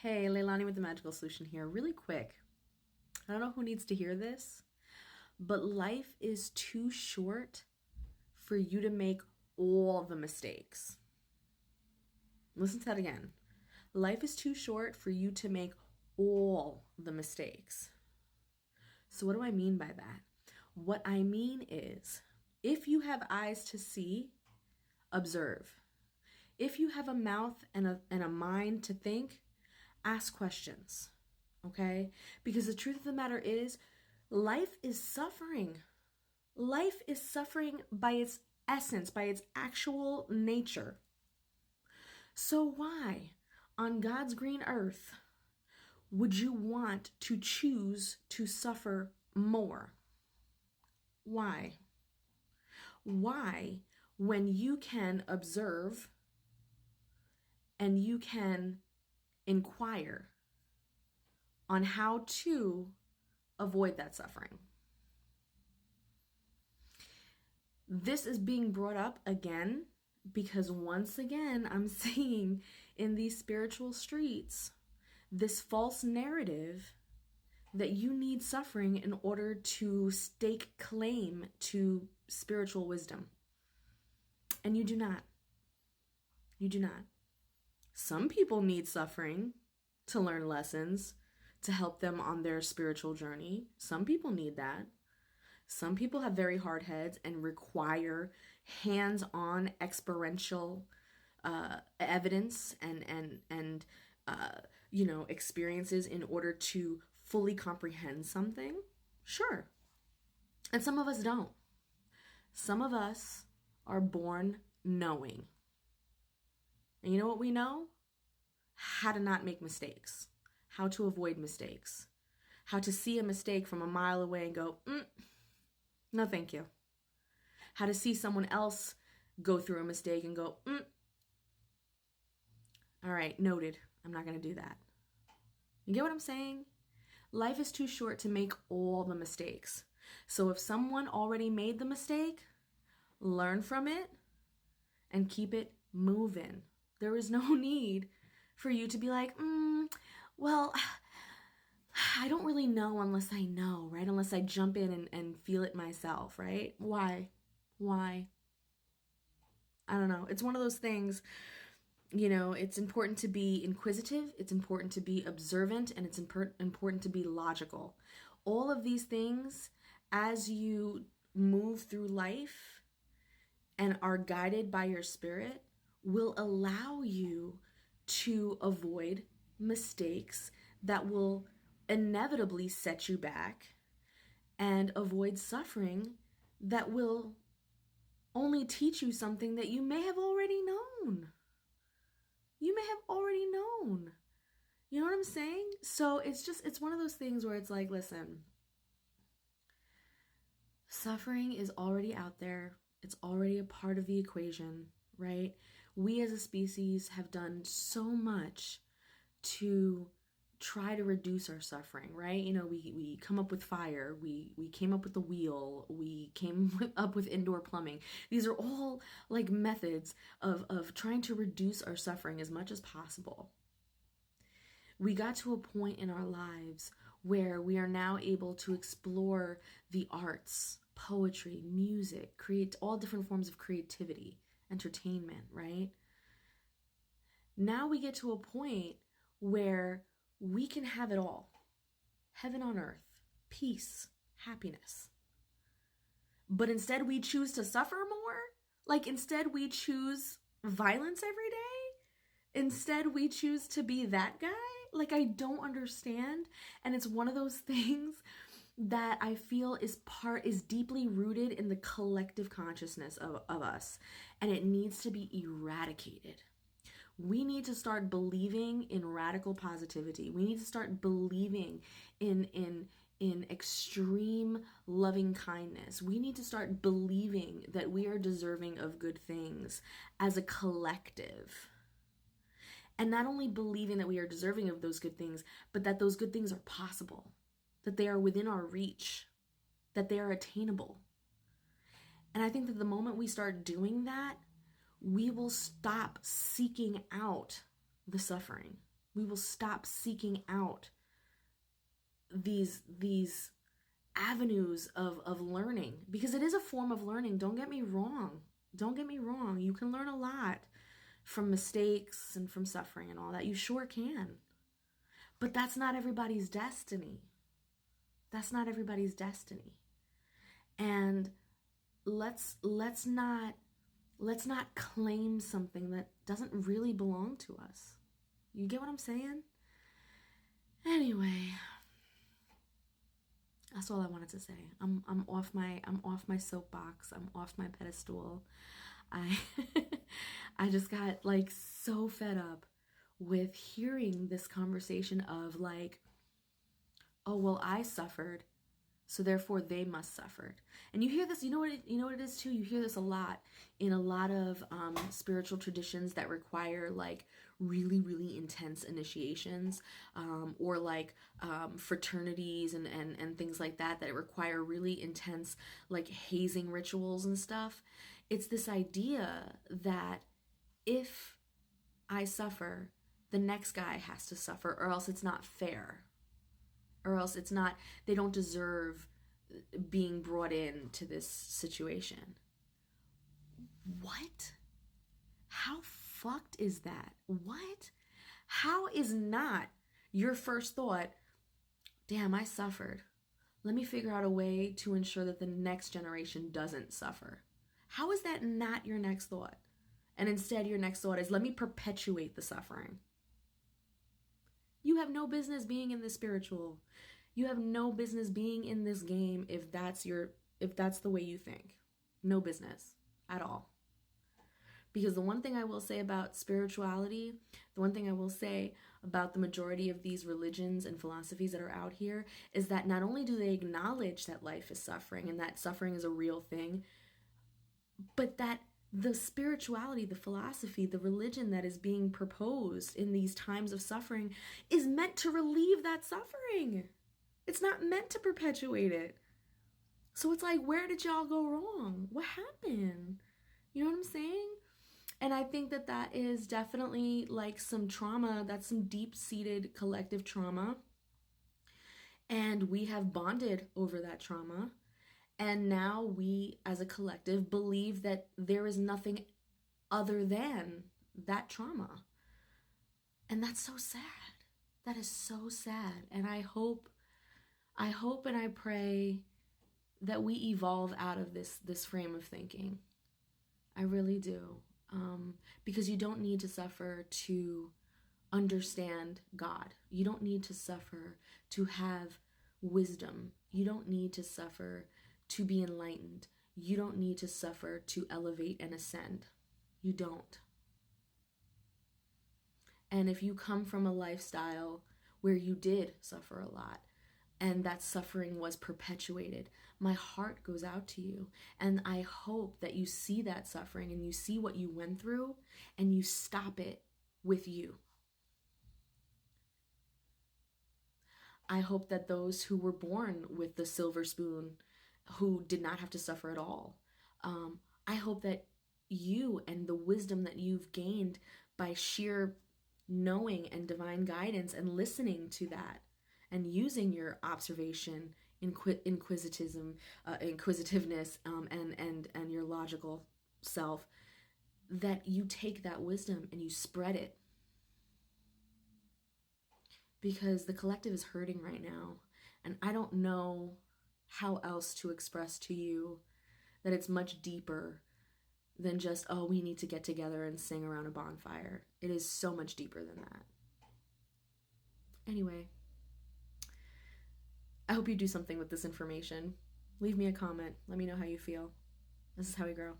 Hey, Leilani with the Magical Solution here. Really quick. I don't know who needs to hear this, but life is too short for you to make all the mistakes. Listen to that again. Life is too short for you to make all the mistakes. So, what do I mean by that? What I mean is, if you have eyes to see, observe. If you have a mouth and a mind to think, ask questions. Okay? Because the truth of the matter is, life is suffering. Life is suffering by its essence, by its actual nature. So why, on God's green earth, would you want to choose to suffer more? Why? Why, when you can observe and you can inquire on how to avoid that suffering? This is being brought up again because once again, I'm seeing in these spiritual streets this false narrative that you need suffering in order to stake claim to spiritual wisdom. And you do not. You do not. Some people need suffering to learn lessons, to help them on their spiritual journey. Some people need that. Some people have very hard heads and require hands-on experiential evidence and experiences in order to fully comprehend something. Sure. And some of us don't. Some of us are born knowing. And you know what we know? How to not make mistakes, how to avoid mistakes, how to see a mistake from a mile away and go, no, thank you. How to see someone else go through a mistake and go, all right, noted. I'm not going to do that. You get what I'm saying? Life is too short to make all the mistakes. So if someone already made the mistake, learn from it and keep it moving. There is no need for you to be like, well, I don't really know unless I know, right? Unless I jump in and feel it myself, right? Why? I don't know. It's one of those things, it's important to be inquisitive, it's important to be observant, and it's important to be logical. All of these things, as you move through life and are guided by your spirit, will allow you to avoid mistakes that will inevitably set you back and avoid suffering that will only teach you something that you may have already known. You may have already known. You know what I'm saying? So it's one of those things where it's like, listen, suffering is already out there. It's already a part of the equation, right? We as a species have done so much to try to reduce our suffering, right? We come up with fire, we came up with the wheel, we came up with indoor plumbing. These are all like methods of trying to reduce our suffering as much as possible. We got to a point in our lives where we are now able to explore the arts, poetry, music, create all different forms of creativity, entertainment, right? Now we get to a point where we can have it all. Heaven on earth, peace, happiness. But instead we choose to suffer more? Like instead we choose violence every day? Instead we choose to be that guy? Like I don't understand. And it's one of those things that I feel is deeply rooted in the collective consciousness of us. And it needs to be eradicated. We need to start believing in radical positivity. We need to start believing in extreme loving kindness. We need to start believing that we are deserving of good things as a collective. And not only believing that we are deserving of those good things, but that those good things are possible, that they are within our reach, that they are attainable. And I think that the moment we start doing that, we will stop seeking out the suffering. We will stop seeking out these avenues of learning, because it is a form of learning. Don't get me wrong. You can learn a lot from mistakes and from suffering and all that. You sure can. But that's not everybody's destiny. And let's not claim something that doesn't really belong to us. You get what I'm saying? Anyway, that's all I wanted to say. I'm off my soapbox. I'm off my pedestal. I I just got like so fed up with hearing this conversation of like, oh well, I suffered, so therefore they must suffer. And you hear this, you know what it is too? You hear this a lot in a lot of spiritual traditions that require like really, really intense initiations, or like fraternities and things like that require really intense like hazing rituals and stuff. It's this idea that if I suffer, the next guy has to suffer, or else it's not fair. Or else it's not, they don't deserve being brought into this situation. What? How fucked is that? What? How is not your first thought, damn, I suffered. Let me figure out a way to ensure that the next generation doesn't suffer. How is that not your next thought? And instead your next thought is, let me perpetuate the suffering. You have no business being in the spiritual. You have no business being in this game if that's the way you think. No business at all. Because the one thing I will say about spirituality, the one thing I will say about the majority of these religions and philosophies that are out here is that not only do they acknowledge that life is suffering and that suffering is a real thing, but that the spirituality, the philosophy, the religion that is being proposed in these times of suffering is meant to relieve that suffering. It's not meant to perpetuate it. So it's like, where did y'all go wrong? What happened? You know what I'm saying? And I think that is definitely like some trauma. That's some deep-seated collective trauma. And we have bonded over that trauma. And now we, as a collective, believe that there is nothing other than that trauma. And that's so sad. That is so sad. And I hope and I pray that we evolve out of this frame of thinking. I really do. Because you don't need to suffer to understand God. You don't need to suffer to have wisdom. You don't need to suffer to be enlightened. You don't need to suffer to elevate and ascend. You don't. And if you come from a lifestyle where you did suffer a lot and that suffering was perpetuated, my heart goes out to you. And I hope that you see that suffering and you see what you went through and you stop it with you. I hope that those who were born with the silver spoon, who did not have to suffer at all, I hope that you and the wisdom that you've gained by sheer knowing and divine guidance and listening to that and using your observation, inquisitiveness, and your logical self, that you take that wisdom and you spread it. Because the collective is hurting right now, and I don't know how else to express to you that it's much deeper than just, oh, we need to get together and sing around a bonfire. It is so much deeper than that. Anyway, I hope you do something with this information. Leave me a comment. Let me know how you feel. This is How We Grow.